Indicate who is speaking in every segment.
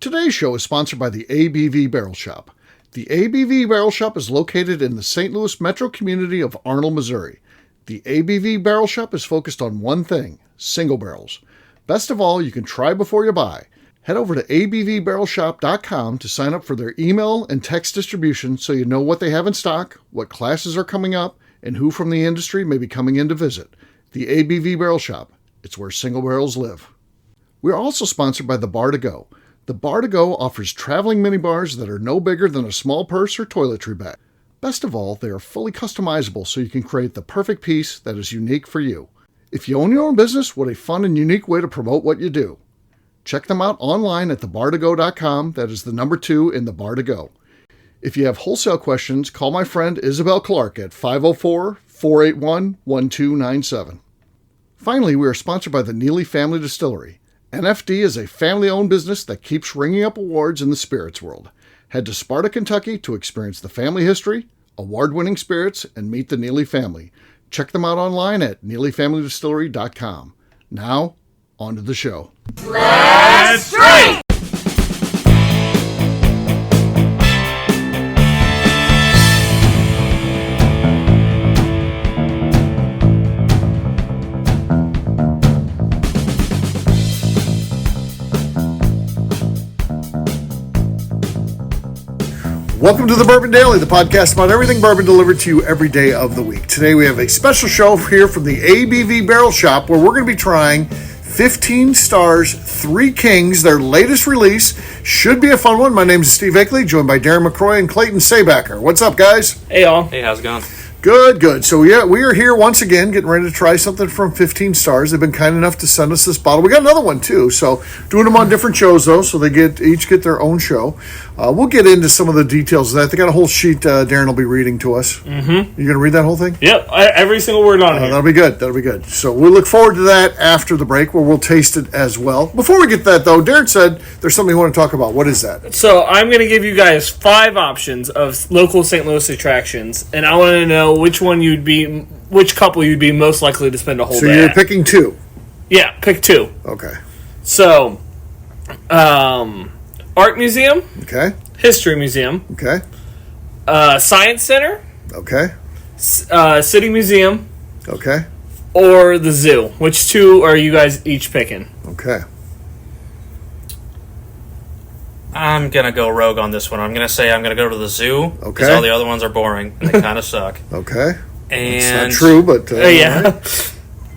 Speaker 1: Today's show is sponsored by the ABV Barrel Shop. The ABV Barrel Shop is located in the St. Louis metro community of Arnold, Missouri. The ABV Barrel Shop is focused on one thing, single barrels. Best of all, you can try before you buy. Head over to abvbarrelshop.com to sign up for their email and text distribution so you know what they have in stock, what classes are coming up, and who from the industry may be coming in to visit. The ABV Barrel Shop. It's where single barrels live. We are also sponsored by the Bar to Go. The Bar to Go offers traveling minibars that are no bigger than a small purse or toiletry bag. Best of all, they are fully customizable so you can create the perfect piece that is unique for you. If you own your own business, what a fun and unique way to promote what you do. Check them out online at thebar2go.com. That is the number 2 in the Bar to Go. If you have wholesale questions, call my friend Isabel Clark at 504-481-1297. Finally, we are sponsored by the Neely Family Distillery. NFD is a family-owned business that keeps ringing up awards in the spirits world. Head to Sparta, Kentucky to experience the family history, award-winning spirits, and meet the Neely family. Check them out online at neelyfamilydistillery.com. Now, on to the show.
Speaker 2: Let's drink!
Speaker 1: Welcome to the Bourbon Daily, the podcast about everything bourbon delivered to you every day of the week. Today we have a special show here from the ABV Barrel Shop where we're going to be trying 15 Stars, 3 Kings, their latest release. Should be a fun one. My name is Steve Akeley, joined by Darren MacLeod and Clayton Sabacker. What's up, guys?
Speaker 3: Hey, y'all.
Speaker 2: Hey, how's it going?
Speaker 1: Good. So yeah, we are here once again, getting ready to try something from 15 Stars. They've been kind enough to send us this bottle. We got another one too, so doing them on different shows though, so they each get their own show. We'll get into some of the details of that. They got a whole sheet Darren will be reading to us. Mm-hmm. You going to read that whole thing?
Speaker 3: Yep, every single word on it.
Speaker 1: That'll be good. So we look forward to that after the break, where we'll taste it as well. Before we get to that though, Darren said there's something you want to talk about. What is that?
Speaker 3: So I'm going to give you guys 5 options of local St. Louis attractions, and I want to know which couple you'd be most likely to spend a whole day
Speaker 1: So you're
Speaker 3: at.
Speaker 1: picking 2?
Speaker 3: Yeah, pick 2.
Speaker 1: Okay.
Speaker 3: So, Art Museum.
Speaker 1: Okay.
Speaker 3: History Museum.
Speaker 1: Okay.
Speaker 3: Science Center.
Speaker 1: Okay.
Speaker 3: City Museum.
Speaker 1: Okay.
Speaker 3: Or the zoo. Which 2 are you guys each picking?
Speaker 1: Okay.
Speaker 2: I'm going to go rogue on this one. I'm going to say I'm going to go to the zoo.
Speaker 1: Okay.
Speaker 2: Because all the other ones are boring and they kind of suck.
Speaker 1: Okay.
Speaker 2: And
Speaker 1: it's not true, but...
Speaker 3: yeah.
Speaker 1: Right.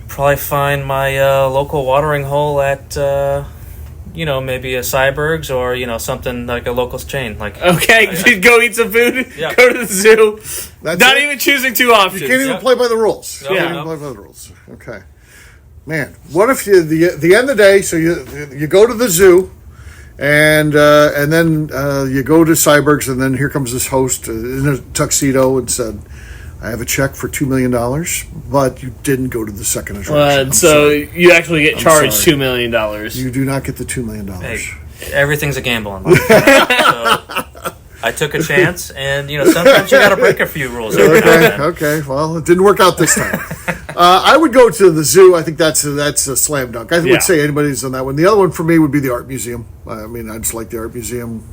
Speaker 2: Probably find my local watering hole at, maybe a Cyberg's or, something like a local chain.
Speaker 3: Okay, go eat some food,
Speaker 2: Yeah.
Speaker 3: Go to the zoo.
Speaker 1: That's
Speaker 3: Not
Speaker 1: it?
Speaker 3: even choosing 2 options.
Speaker 1: You can't even play by the rules.
Speaker 2: No,
Speaker 1: You can't
Speaker 2: no.
Speaker 1: even play by the rules. Okay. Man, what if the end of the day, so you go to the zoo... And then you go to Cyberg's, and then here comes this host in a tuxedo and said, I have a check for $2 million, but you didn't go to the second attraction.
Speaker 3: So you actually get charged
Speaker 1: sorry.
Speaker 3: $2 million.
Speaker 1: You do not get the $2 million.
Speaker 2: Hey, everything's a gamble in life. So I took a chance, and, sometimes you got to break a few rules every now and then.
Speaker 1: Okay. Well, it didn't work out this time. I would go to the zoo. I think that's a slam dunk. I would say anybody's on that one. The other one for me would be the art museum. I just like the art museum.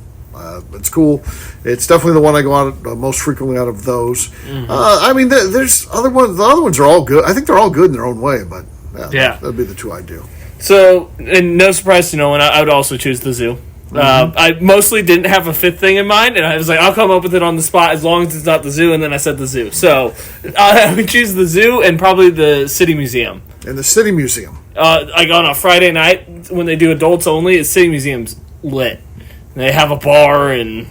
Speaker 1: It's cool. It's definitely the one I go out most frequently out of those. Mm-hmm. There's other ones. The other ones are all good. I think they're all good in their own way, but that'd be the 2 I'd do.
Speaker 3: So, and no surprise to no one, I would also choose the zoo. Mm-hmm. I mostly didn't have a 5th thing in mind, and I was like, I'll come up with it on the spot as long as it's not the zoo, and then I said the zoo. So, I would choose the zoo and probably the City Museum.
Speaker 1: And the City Museum.
Speaker 3: On a Friday night, when they do adults only, the City Museum's lit. They have a bar and...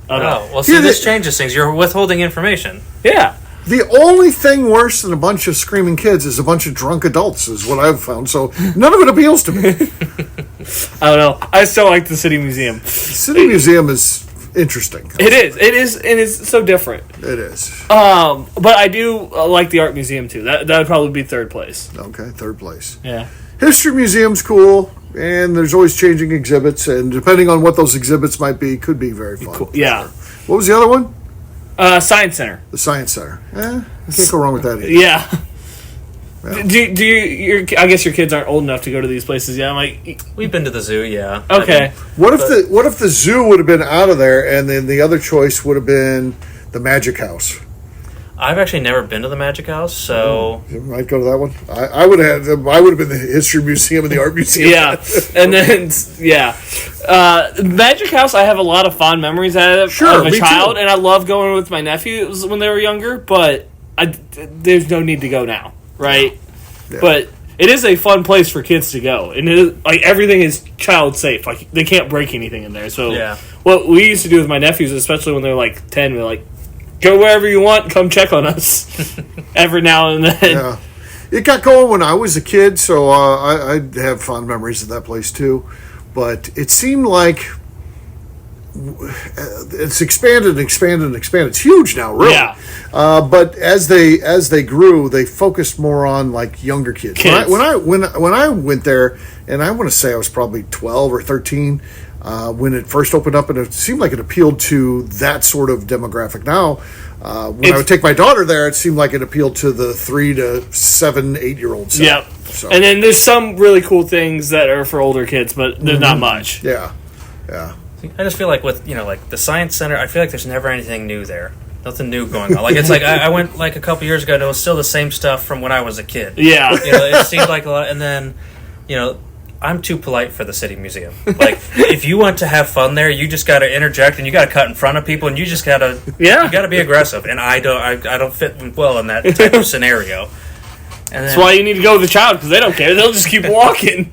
Speaker 2: this changes things. You're withholding information.
Speaker 3: Yeah.
Speaker 1: The only thing worse than a bunch of screaming kids is a bunch of drunk adults, is what I've found. So none of it appeals to me.
Speaker 3: I don't know. I still like the City Museum.
Speaker 1: The City Museum is interesting.
Speaker 3: It is, and it's so different.
Speaker 1: It is.
Speaker 3: But I do like the Art Museum too. That would probably be 3rd place.
Speaker 1: Okay, 3rd place.
Speaker 3: Yeah.
Speaker 1: History Museum's cool, and there's always changing exhibits, and depending on what those exhibits might be, could be very fun.
Speaker 3: Cool. Yeah.
Speaker 1: What was the other one?
Speaker 3: Science Center.
Speaker 1: The Science Center. Can't go wrong with that either.
Speaker 3: Yeah. Do you? I guess your kids aren't old enough to go to these places yet. I'm like,
Speaker 2: We've been to the zoo, yeah.
Speaker 3: okay.
Speaker 1: What if the zoo would have been out of there, and then the other choice would have been the Magic House?
Speaker 2: I've actually never been to the Magic House, so
Speaker 1: You might go to that one. I would have. I would have been the History Museum and the Art Museum.
Speaker 3: Yeah, and then Magic House. I have a lot of fond memories of
Speaker 1: Sure,
Speaker 3: a
Speaker 1: me
Speaker 3: child,
Speaker 1: too.
Speaker 3: and I love going with my nephews when they were younger. But there's no need to go now, right?
Speaker 1: Yeah.
Speaker 3: But it is a fun place for kids to go, and it is, like everything is child safe. Like they can't break anything in there. So
Speaker 2: Yeah.
Speaker 3: what we used to do with my nephews, especially when they're like 10, we're like, go wherever you want, come check on us every now and then.
Speaker 1: Yeah. It got going when I was a kid, so I have fond memories of that place too. But it seemed like it's expanded and expanded and expanded. It's huge now, really.
Speaker 3: Yeah.
Speaker 1: But as they grew, they focused more on like younger kids. When I went there, and I want to say I was probably 12 or 13 when it first opened up, and it seemed like it appealed to that sort of demographic. Now, when I would take my daughter there, it seemed like it appealed to the 3 to 7, 8-year-olds.
Speaker 3: Yep.
Speaker 1: So.
Speaker 3: And then there's some really cool things that are for older kids, but there's not much.
Speaker 1: Yeah.
Speaker 2: I just feel like with, like the Science Center, I feel like there's never anything new there. Nothing new going on. Like, it's like I went like a couple years ago and it was still the same stuff from when I was a kid.
Speaker 3: Yeah.
Speaker 2: It seemed like a lot. And then, I'm too polite for the City Museum. Like, if you want to have fun there, you just got to interject and you got to cut in front of people and you just got to you got to be aggressive. And I don't fit well in that type of scenario. And then,
Speaker 3: That's why you need to go with the child, because they don't care. They'll just keep walking.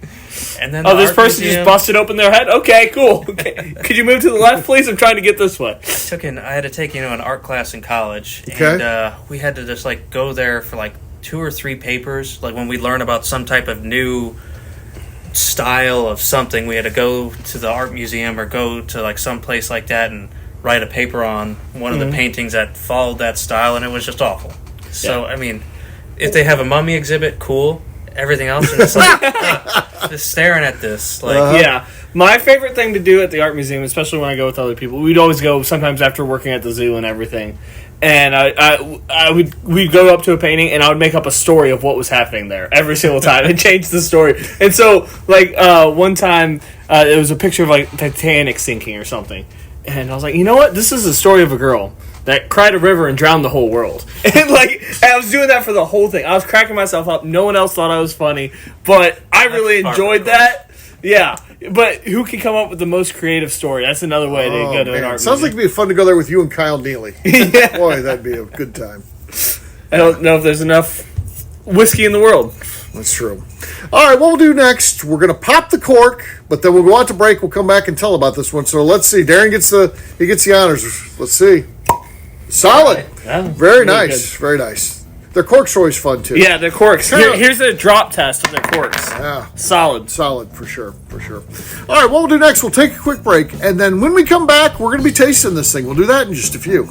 Speaker 2: And then
Speaker 3: this person just busted open their head? Okay, cool. Okay. Could you move to the left, please? I'm trying to get this way.
Speaker 2: I had to take an art class in college.
Speaker 1: Okay.
Speaker 2: And we had to just like go there for like 2 or 3 papers. Like when we learn about some type of new style of something, we had to go to the art museum or go to like some place like that and write a paper on one of the paintings that followed that style, and it was just awful. So I mean, if they have a mummy exhibit, cool. Everything else is just like just staring at this. Like
Speaker 3: Yeah. My favorite thing to do at the art museum, especially when I go with other people, we'd always go sometimes after working at the zoo and everything. And we'd go up to a painting and I would make up a story of what was happening there every single time and change the story. And so, like, one time, it was a picture of, like, Titanic sinking or something. And I was like, you know what? This is a story of a girl that cried a river and drowned the whole world. And I was doing that for the whole thing. I was cracking myself up. No one else thought I was funny. But I really enjoyed that. Yeah. But who can come up with the most creative story? That's another way to go to an art
Speaker 1: Sounds like
Speaker 3: museum.
Speaker 1: it'd be fun to go there with you and Kyle Neely.
Speaker 3: Yeah.
Speaker 1: Boy, that'd be a good time.
Speaker 3: I don't know if there's enough whiskey in the world.
Speaker 1: That's true. All right, what we'll do next, we're going to pop the cork, but then we'll go out to break. We'll come back and tell about this one. So let's see. Darren gets the honors. Let's see. Solid.
Speaker 3: Yeah,
Speaker 1: Very
Speaker 3: really
Speaker 1: nice.
Speaker 3: good.
Speaker 1: Very nice. Their corks are always fun, too.
Speaker 3: Yeah, they're corks.
Speaker 1: Yeah.
Speaker 3: Here's the drop test of their corks.
Speaker 1: Yeah.
Speaker 3: Solid.
Speaker 1: Solid, for sure. All right, what we'll do next, we'll take a quick break, and then when we come back, we're going to be tasting this thing. We'll do that in just a few.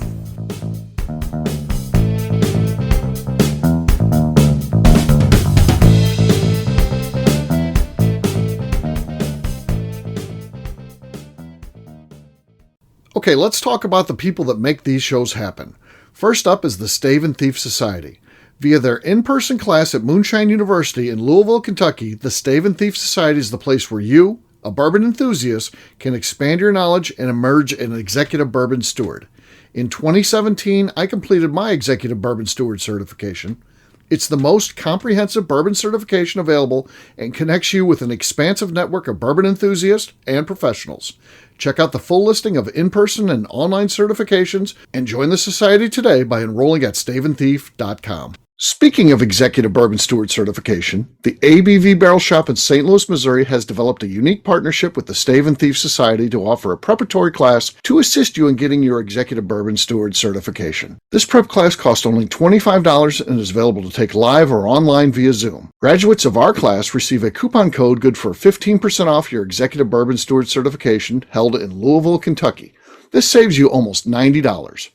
Speaker 1: Okay, let's talk about the people that make these shows happen. First up is the Stave and Thief Society. Via their in-person class at Moonshine University in Louisville, Kentucky, the Stave and Thief Society is the place where you, a bourbon enthusiast, can expand your knowledge and emerge an executive bourbon steward. In 2017, I completed my executive bourbon steward certification. It's the most comprehensive bourbon certification available and connects you with an expansive network of bourbon enthusiasts and professionals. Check out the full listing of in-person and online certifications and join the society today by enrolling at staveandthief.com. Speaking of executive bourbon steward certification, the ABV Barrel Shop in St. Louis, Missouri has developed a unique partnership with the Stave and Thief Society to offer a preparatory class to assist you in getting your executive bourbon steward certification. This prep class costs only $25 and is available to take live or online via Zoom. Graduates of our class receive a coupon code good for 15% off your executive bourbon steward certification held in Louisville, Kentucky. This saves you almost $90.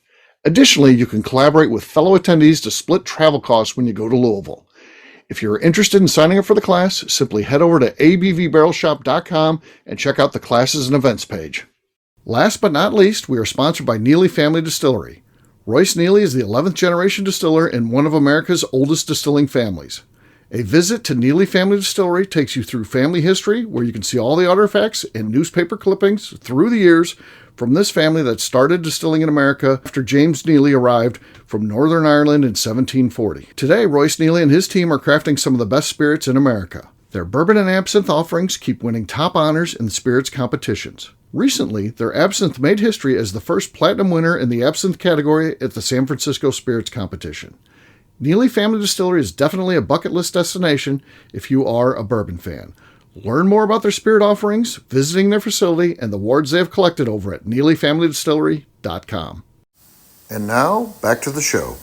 Speaker 1: Additionally, you can collaborate with fellow attendees to split travel costs when you go to Louisville. If you're interested in signing up for the class, simply head over to abvbarrelshop.com and check out the classes and events page. Last but not least, we are sponsored by Neely Family Distillery. Royce Neely is the 11th generation distiller in one of America's oldest distilling families. A visit to Neely Family Distillery takes you through family history, where you can see all the artifacts and newspaper clippings through the years from this family that started distilling in America after James Neely arrived from Northern Ireland in 1740. Today, Royce Neely and his team are crafting some of the best spirits in America. Their bourbon and absinthe offerings keep winning top honors in spirits competitions. Recently, their absinthe made history as the first platinum winner in the absinthe category at the San Francisco Spirits Competition. Neely Family Distillery is definitely a bucket list destination if you are a bourbon fan. Learn more about their spirit offerings, visiting their facility, and the awards they have collected over at NeelyFamilyDistillery.com. And now, back to the show.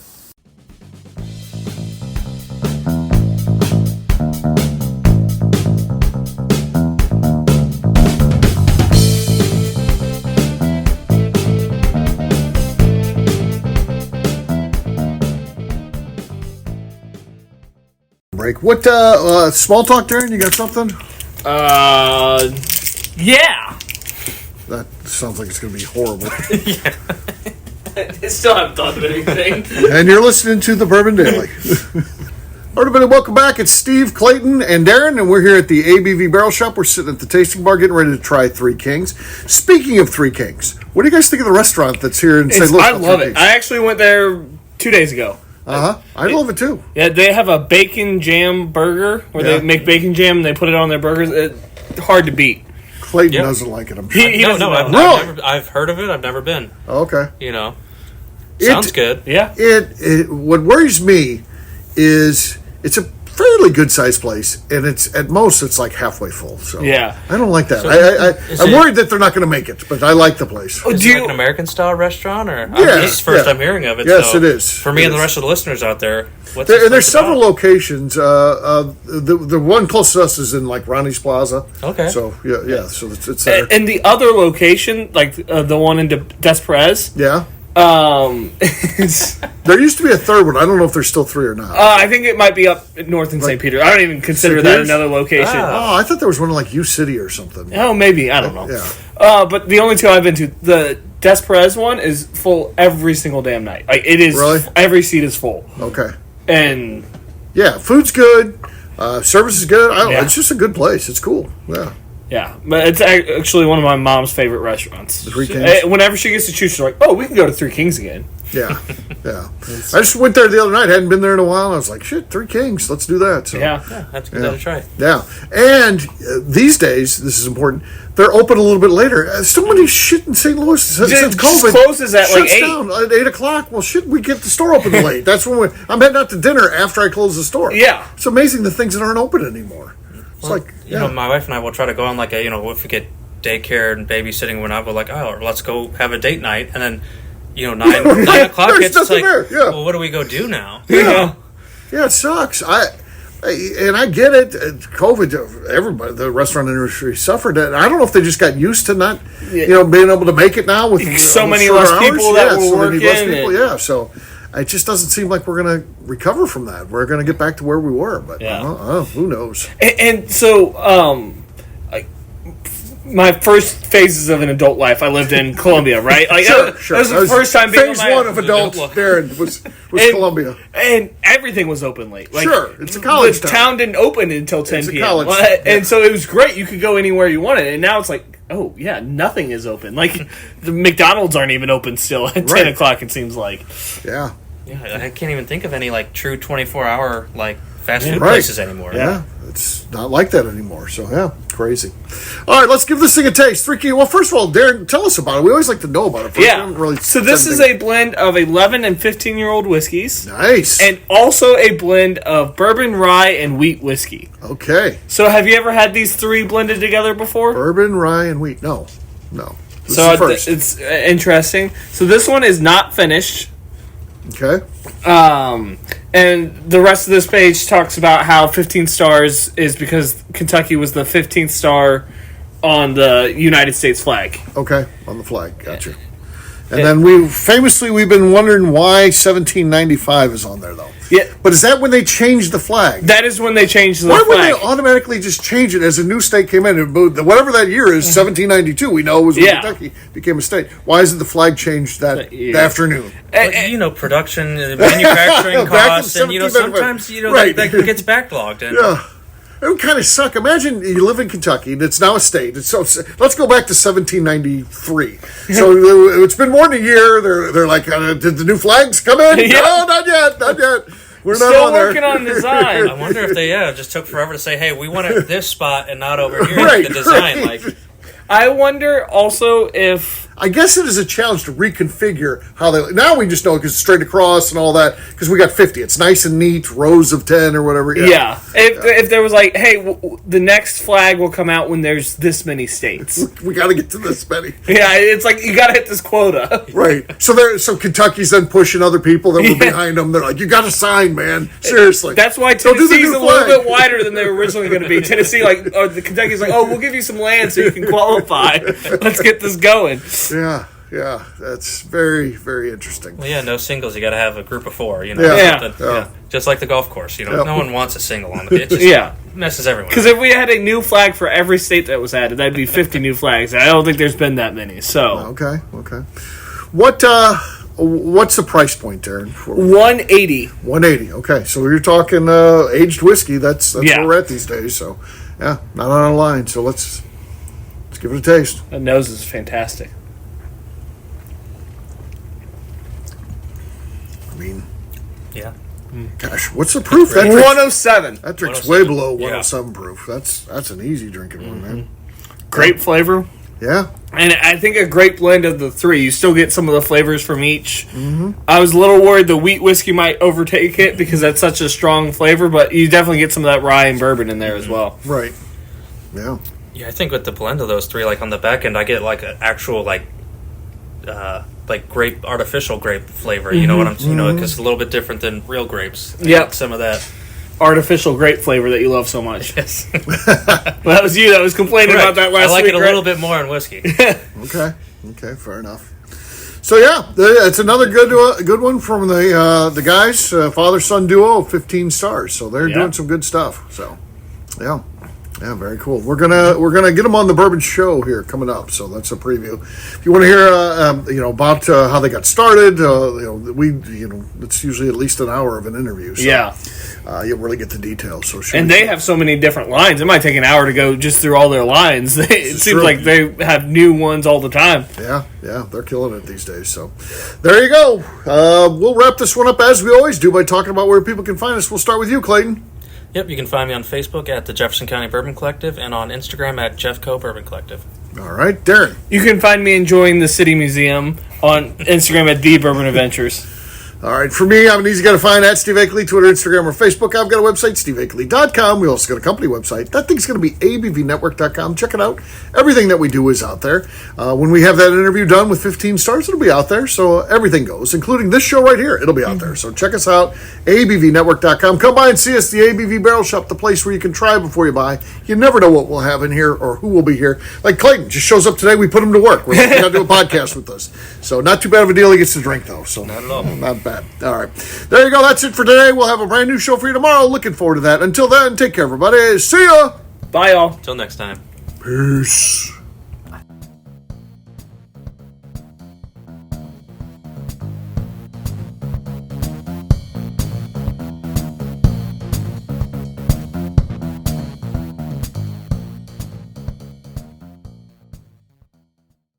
Speaker 1: Break. What, small talk, Darren? You got something?
Speaker 3: Yeah.
Speaker 1: That sounds like it's going to be horrible.
Speaker 3: Yeah. I still haven't thought of anything.
Speaker 1: And you're listening to the Bourbon Daily. All right, everybody, welcome back. It's Steve, Clayton, and Darren, and we're here at the ABV Barrel Shop. We're sitting at the tasting bar getting ready to try Three Kings. Speaking of Three Kings, what do you guys think of the restaurant that's here in St. Louis?
Speaker 3: I love it. I actually went there 2 days ago.
Speaker 1: I love it too.
Speaker 3: Yeah, they have a bacon jam burger where they make bacon jam and they put it on their burgers. It's hard to beat.
Speaker 1: Clayton doesn't like it. I'm sure.
Speaker 2: I've heard of it. I've never been.
Speaker 1: Okay.
Speaker 2: Sounds good.
Speaker 3: Yeah.
Speaker 1: What worries me is it's a fairly good sized place, and it's at most it's like halfway full. So
Speaker 3: yeah,
Speaker 1: I don't like that. I'm worried that they're not going to make it, but I like the place.
Speaker 2: Is it like an American style restaurant, or this is the first I'm hearing of it?
Speaker 1: Yes,
Speaker 2: so
Speaker 1: it is.
Speaker 2: For me and the rest of the listeners out there,
Speaker 1: there's several locations. The one closest to us is in like Ronnie's Plaza.
Speaker 2: Okay.
Speaker 1: So yeah. So it's there.
Speaker 3: And the other location, like the one in Des Perez.
Speaker 1: Yeah.
Speaker 3: There
Speaker 1: used to be a third one. I don't know if there's still three or not.
Speaker 3: I think it might be up north in St. Peter. I don't even consider that another location.
Speaker 1: Oh, I thought there was one in like U City or something.
Speaker 3: Oh, maybe. I don't know.
Speaker 1: Yeah.
Speaker 3: But the only two I've been to, the Des Perez one is full every single damn night. Like it is.
Speaker 1: Really?
Speaker 3: Every seat is full.
Speaker 1: Okay.
Speaker 3: And
Speaker 1: yeah, food's good. Service is good. It's just a good place. It's cool. Yeah.
Speaker 3: Yeah, but it's actually one of my mom's favorite restaurants.
Speaker 1: The Three Kings?
Speaker 3: Whenever she gets to choose, she's like, "Oh, we can go to Three Kings again."
Speaker 1: Yeah. I just went there the other night. Hadn't been there in a while. And I was like, "Shit, Three Kings. Let's do that." So,
Speaker 3: yeah,
Speaker 2: that's good to try.
Speaker 1: Yeah, and these days, this is important. They're open a little bit later. So many shit in St. Louis since COVID
Speaker 3: closes at like 8.
Speaker 1: Down at 8 o'clock. Well, shit, we get the store open late. That's when I'm heading out to dinner after I close the store.
Speaker 3: Yeah,
Speaker 1: it's amazing the things that aren't open anymore. It's
Speaker 2: my wife and I will try to go on like if we get daycare and babysitting when I will let's go have a date night, and then 9 o'clock it's like well, what do we go do now?
Speaker 1: Yeah, it sucks. I get it. COVID, everybody, the restaurant industry suffered it. I don't know if they just got used to not being able to make it now with
Speaker 3: so many less people that were working.
Speaker 1: So it just doesn't seem like we're going to recover from that. We're going to get back to where we were, but who knows?
Speaker 3: And so, my first phases of an adult life, I lived in Colombia, right? Like,
Speaker 1: sure.
Speaker 3: That was the first time being
Speaker 1: phase one of adult Darren was Colombia.
Speaker 3: And everything was open late. Like,
Speaker 1: sure, it's a college
Speaker 3: town. The town didn't open until 10 p.m.
Speaker 1: College,
Speaker 3: and so it was great. You could go anywhere you wanted. And now it's like, oh, yeah, nothing is open. Like, the McDonald's aren't even open still at 10 o'clock, it seems like.
Speaker 1: Yeah.
Speaker 2: Yeah, I can't even think of any true 24-hour fast food places anymore.
Speaker 1: Yeah, it's not like that anymore. So crazy. All right, let's give this thing a taste. Three Kings. Well, first of all, Darren, tell us about it. We always like to know about it. First,
Speaker 3: so this is a blend of 11 and 15-year-old whiskeys.
Speaker 1: Nice.
Speaker 3: And also a blend of bourbon, rye, and wheat whiskey.
Speaker 1: Okay.
Speaker 3: So have you ever had these three blended together before?
Speaker 1: Bourbon, rye, and wheat. No.
Speaker 3: So it's interesting. So this one is not finished.
Speaker 1: Okay.
Speaker 3: And the rest of this page talks about how 15 stars is because Kentucky was the 15th star on the United States flag.
Speaker 1: Okay, on the flag. Gotcha. And then we've been wondering why 1795 is on there, though.
Speaker 3: Yeah.
Speaker 1: But is that when they changed the flag?
Speaker 3: That is when they changed the
Speaker 1: Why
Speaker 3: flag.
Speaker 1: would they automatically just change it as a new state came in? Whatever that year is, 1792, we know it was when Kentucky became a state. Why isn't the flag changed that afternoon?
Speaker 2: But, production, manufacturing costs, and, sometimes, that gets backlogged. And,
Speaker 1: yeah. It would kind of suck. Imagine you live in Kentucky, and it's now a state. Let's go back to 1793. So it's been more than a year. They're like, did the new flags come in?
Speaker 3: Yeah.
Speaker 1: No, not yet. We're not
Speaker 3: still
Speaker 1: on there.
Speaker 3: working on design.
Speaker 2: I wonder if they just took forever to say, hey, we want it at this spot and not over here.
Speaker 1: Right,
Speaker 2: the design,
Speaker 1: right.
Speaker 3: I wonder also if...
Speaker 1: I guess it is a challenge to reconfigure how they... Now we just know because it's straight across and all that, because we got 50. It's nice and neat, rows of 10 or whatever.
Speaker 3: Yeah. If there was like, hey, the next flag will come out when there's this many states.
Speaker 1: We got to get to this many.
Speaker 3: Yeah, it's like, you got to hit this quota.
Speaker 1: Right. So Kentucky's then pushing other people that were behind them. They're like, you got to sign, man. Seriously.
Speaker 3: That's why Tennessee's a little bit wider than they were originally going to be. Tennessee, the Kentucky's like, we'll give you some land so you can qualify. Let's get this going.
Speaker 1: Yeah, that's very, very interesting.
Speaker 2: Well, no singles. You got to have a group of four. Just like the golf course. No one wants a single on the pitch. It just messes everyone.
Speaker 3: Because if we had a new flag for every state that was added, that'd be 50 new flags. I don't think there's been that many. So
Speaker 1: okay. What's the price point, Darren?
Speaker 3: $180.
Speaker 1: $180. Okay, so you're talking aged whiskey. That's where we're at these days. So not on a line. So let's give it a taste.
Speaker 3: The nose is fantastic.
Speaker 1: I mean, gosh,
Speaker 3: Mm.
Speaker 1: what's the proof?
Speaker 3: 107.
Speaker 1: That drink's way below 107 proof. That's an easy drinking one, man.
Speaker 3: Grape flavor.
Speaker 1: Yeah.
Speaker 3: And I think a great blend of the three. You still get some of the flavors from each. Mm-hmm. I was a little worried the wheat whiskey might overtake it because that's such a strong flavor, but you definitely get some of that rye and bourbon in there as well.
Speaker 1: Right. Yeah.
Speaker 2: Yeah, I think with the blend of those three, on the back end, I get an actual artificial grape flavor. You know what I'm saying? Because it's a little bit different than real grapes.
Speaker 3: Yeah,
Speaker 2: some of that
Speaker 3: artificial grape flavor that you love so much.
Speaker 2: Yes.
Speaker 3: Well, that was you that was complaining about that last week.
Speaker 2: I like it a little bit more in whiskey.
Speaker 1: Okay, fair enough. So it's another good one from the guys, father-son duo, 15 stars. So they're doing some good stuff. So yeah, very cool. We're gonna get them on the Bourbon Show here coming up. So that's a preview. If you want to hear about how they got started, it's usually at least an hour of an interview. So, you'll really get the details. So
Speaker 3: they have so many different lines. It might take an hour to go just through all their lines. It seems like they have new ones all the time.
Speaker 1: Yeah, they're killing it these days. So there you go. We'll wrap this one up as we always do by talking about where people can find us. We'll start with you, Clayton.
Speaker 2: Yep, you can find me on Facebook at the Jefferson County Bourbon Collective and on Instagram at Jeffco Bourbon Collective.
Speaker 1: All right, Darren.
Speaker 3: You can find me enjoying the City Museum on Instagram at The Bourbon Adventures.
Speaker 1: All right, for me, I'm an easy guy to find at Steve Akeley, Twitter, Instagram, or Facebook. I've got a website, steveakeley.com. We also got a company website. That thing's going to be abvnetwork.com. Check it out. Everything that we do is out there. When we have that interview done with 15 stars, it'll be out there. So everything goes, including this show right here. It'll be out there. So check us out, abvnetwork.com. Come by and see us, the ABV Barrel Shop, the place where you can try before you buy. You never know what we'll have in here or who will be here. Like Clayton just shows up today. We put him to work. We're going to do a podcast with us. So not too bad of a deal. He gets to drink, though. So not at all. Not bad. All right. There you go. That's it for today. We'll have a brand new show for you tomorrow. Looking forward to that. Until then, take care, everybody. See ya.
Speaker 3: Bye, y'all.
Speaker 2: Till next time.
Speaker 1: Peace.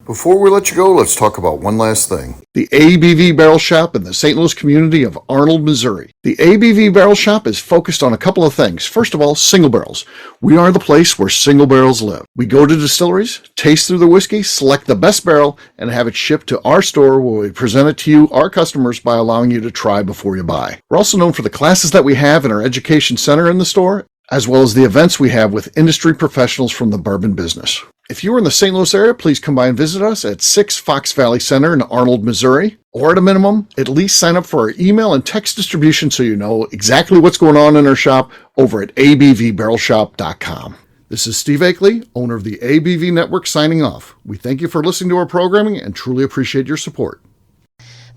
Speaker 1: Before we let you go, let's talk about one last thing. The ABV Barrel Shop in the St. Louis community of Arnold, Missouri. The ABV Barrel Shop is focused on a couple of things. First of all, single barrels. We are the place where single barrels live. We go to distilleries, taste through the whiskey, select the best barrel, and have it shipped to our store where we present it to you, our customers, by allowing you to try before you buy. We're also known for the classes that we have in our education center in the store, as well as the events we have with industry professionals from the bourbon business. If you are in the St. Louis area, please come by and visit us at 6 Fox Valley Center in Arnold, Missouri. Or at a minimum, at least sign up for our email and text distribution so you know exactly what's going on in our shop over at abvbarrelshop.com. This is Steve Akeley, owner of the ABV Network, signing off. We thank you for listening to our programming and truly appreciate your support.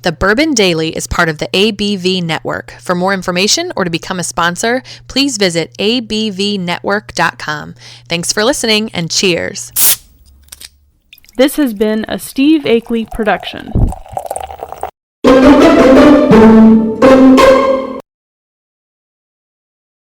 Speaker 4: The Bourbon Daily is part of the ABV Network. For more information or to become a sponsor, please visit abvnetwork.com. Thanks for listening and cheers.
Speaker 5: This has been a Steve Akeley production.